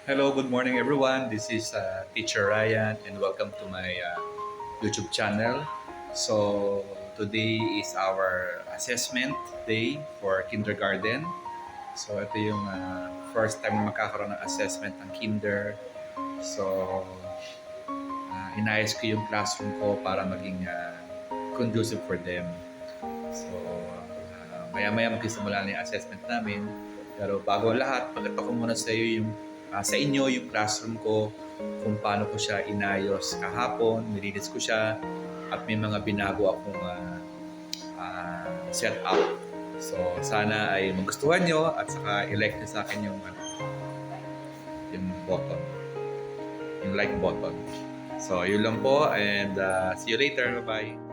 Hello, good morning everyone. This is Teacher Ryan and welcome to my YouTube channel. So, today is our assessment day for kindergarten. So, ito yung first time na makakaroon ng assessment ng kinder. So, inayos ko yung classroom ko para maging conducive for them. So, maya-maya magsisimula na yung assessment namin. Pero bago lahat, pagkita ko muna sa inyo yung classroom ko, kung paano ko siya inayos kahapon, nilinis ko siya, at may mga binago akong set up. So, sana ay magustuhan nyo at saka i-like nyo sa akin yung button, yung like button. So, yun lang po and see you later. Bye-bye.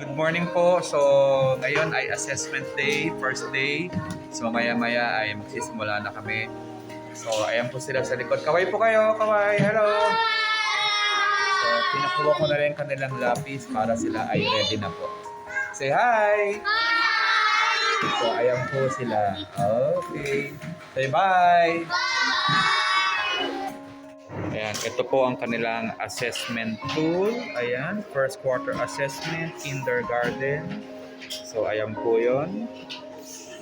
Good morning po. So, ngayon ay assessment day, first day. So, maya-maya ay magsisimula na kami. So, ayan po sila sa likod. Kaway po kayo, kaway. Hello! So, pinakuha ko na rin kanilang lapis para sila ay ready na po. Say hi! So, ayan po sila. Okay. Say bye! Ayan, ito po ang kanilang assessment tool. Ayan, first quarter assessment, kindergarten. So, ayan po yun.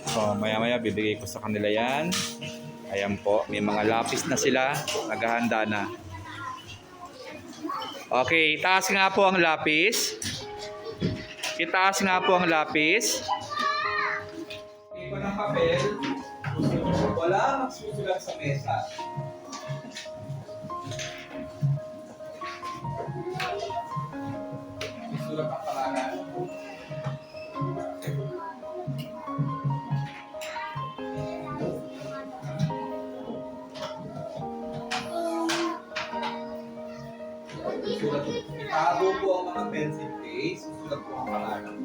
So, maya-maya bibigay ko sa kanila yan. Ayan po, may mga lapis na sila. Naghahanda na. Okay, itaas nga po ang lapis. Itaas nga po ang lapis. Ito ng papel. Wala magsusulat sa mesa. Isulat ang pangalan. Susulat po. Itago po ang mga pencil case. Susulat po ang pangalan.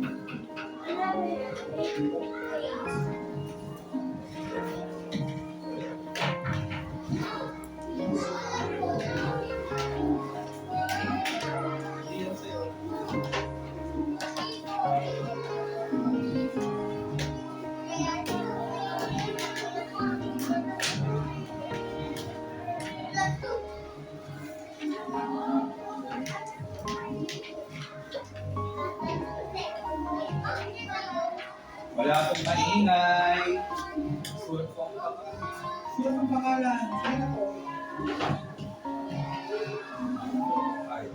Wala pong maingay. Sulat po ang pangalan. Sulat ang pangalan. Sige na po. Ay.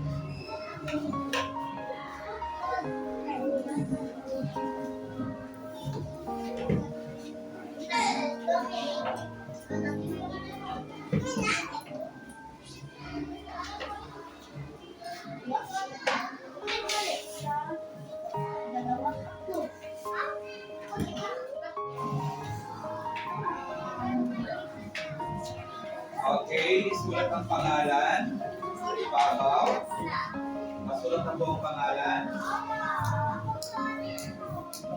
Okay, isulat ang pangalan. Ibabaw. Masulat na po ang pangalan.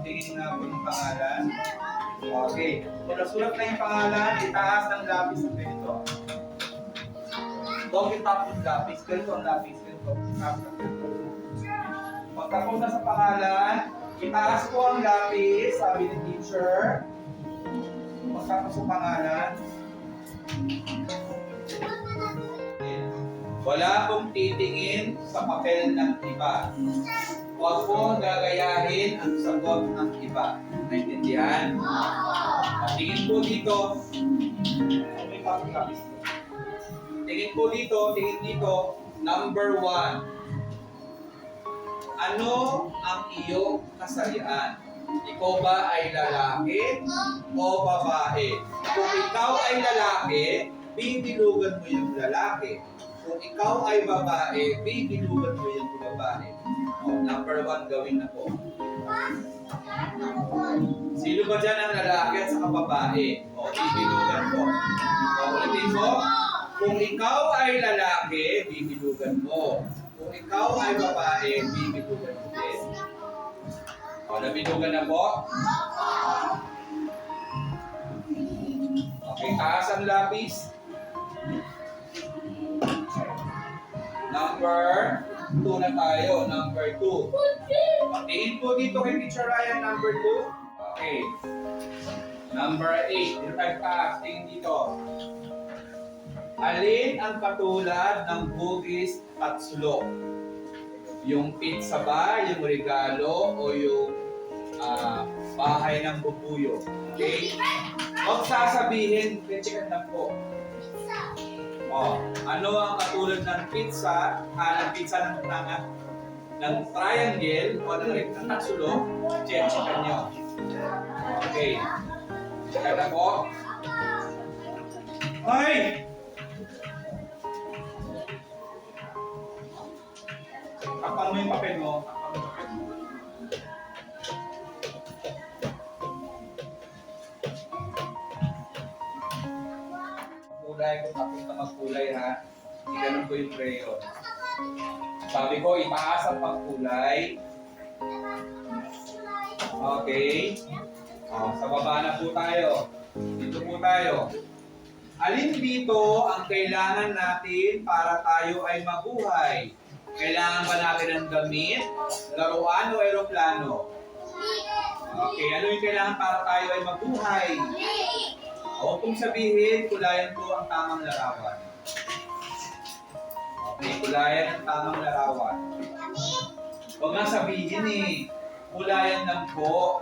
Tingin nga po yung pangalan. Okay. Kung nasulat na yung pangalan, itaas ng lapis ng ganito. Huwag itap yung lapis. Ganito ang lapis. Ganito. Pagkapos na sa pangalan, itaas po ang lapis, sabi ng teacher. Pagkapos sa pangalan, wala pong titingin sa papel ng iba. Huwag po gagayahin ang sagot ng iba. Naintindihan? Tingin po dito. May papel. Tingin po dito, tingin dito. Number 1. Ano ang iyong kasarian? Ikaw ba ay lalaki o babae? Kung ikaw ay lalaki, bibilugan mo yung lalaki. Kung ikaw ay babae, bibilugan mo yung babae. Number 1 gawin na po. Sino ba dyan ang lalaki at saka babae? Bibilugan po. Ulitin mo. Kung ikaw ay lalaki, bibilugan mo. Kung ikaw ay babae, bibilugan mo din. Nabilugan na po? Okay, taas ang lapis. Number 2 na tayo. Number 2. Tingin po dito kay Teacher Ryan, number 2. Okay. Number 8. Dito tayo taas. Tingin dito. Alin ang katulad ng hugis at sulok? Yung pizza ba, yung regalo, o yung bahay ng bubuyo? Okay? Huwag sasabihin, check lang po. Ano ang katulad ng pizza, ng pizza ng triangle o ng tatsulok? Check nyo. Okay. Check na po. Ay! Takpan mo yung papel mo. Kulay, kung tapos na magkulay ha. Ganun ko yung crayon. Sabi ko, itaas ang pagkulay. Okay. Sa baba na po tayo. Dito po tayo. Alin dito ang kailangan natin para tayo ay mabuhay? Kailangan ba natin ng damit, laruan o aeroplano? Okay, ano yung kailangan para tayo ay mabuhay? O kung sabihin, kulayan po ang tamang larawan. Okay, kulayan ang tamang larawan. Huwag nga sabihin kulayan lang po.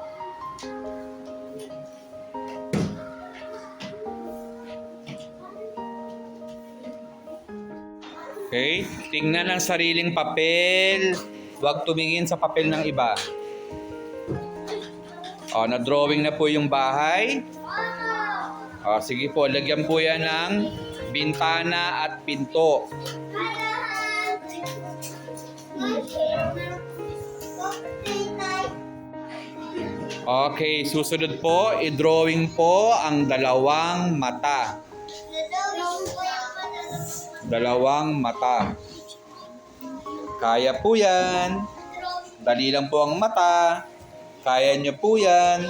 Okay, tingnan ang sariling papel. Huwag tumingin sa papel ng iba. Na-drawing na po yung bahay. Sige po, lagyan po yan ng bintana at pinto. Okay, susunod po, i-drawing po ang dalawang mata. Dalawang mata. Kaya po yan. Dali lang po ang mata. Kaya nyo po yan.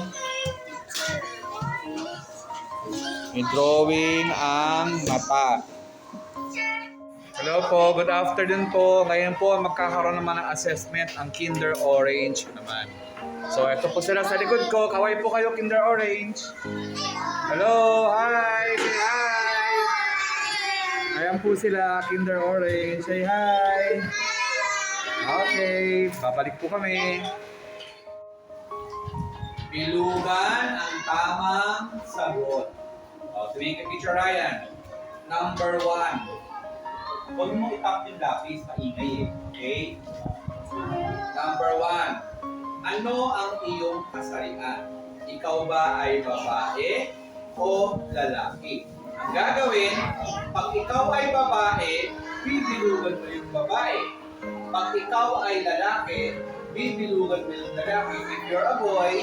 I-drawing ang mata. Hello po, good afternoon po. Ngayon po magkakaroon naman ng assessment ang Kinder Orange naman. So ito po sila sa likod ko. Kaway po kayo, Kinder Orange. Hello, hi, say hi. Ayan po sila, Kinder Orange. Say hi. Okay, babalik po kami. Bilugan ang tamang sagot. Tumingin kay Teacher Ryan. Number 1. Huwag mo itap yung lapis, maingay Okay? Number 1. Ano ang iyong kasarian? Ikaw ba ay babae o lalaki? Ang gagawin, pag ikaw ay babae, bibilugan mo yung babae. Pag ikaw ay lalaki, bibilugan mo yung lalaki. If you're a boy,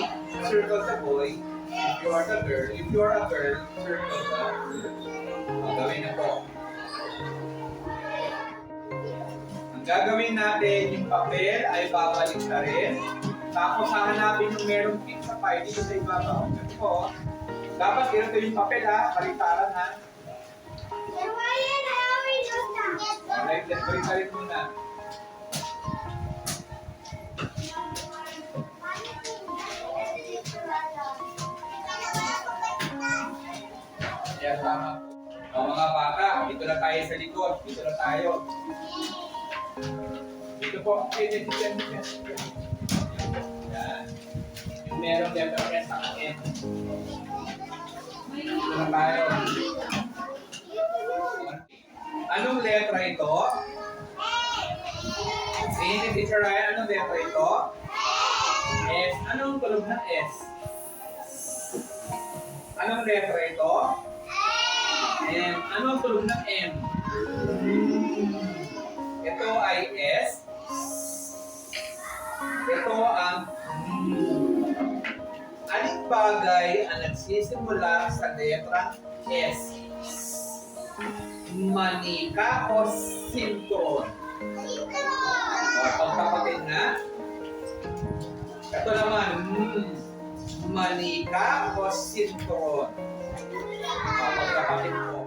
circle the boy. If you are a girl, circle the girl. Gawin na po. Ang gagawin natin, yung papel ay babalik na rin. Tapos hahanapin yung merong tip sa pie dito sa ibabaw. Kasi po, dapat ganito yung papel kaliktaran Alright, let's balik muna. Yan, tama. Mga bata, dito na tayo sa likod. Dito na tayo. Dito po. Dito. Yan. Yung merong letter S sa N. Dito na tayo. Anong letra ito? Sige, Teacher Ryan, anong letra ito? S. Anong tunog ng S? Anong letra ito? M. Anong tunog ng M? Ito ay S. Ito ang aling bagay ang nagsisimula sa letrang S? Manika o sinturon? Pagkapatid na. Ito naman, manika o sinturon? Pagkapatid po.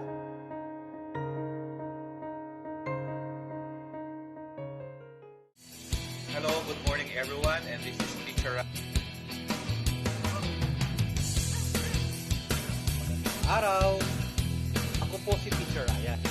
Hello, good morning everyone, and this is Teacher Araw! Ako po si Teacher Ryan.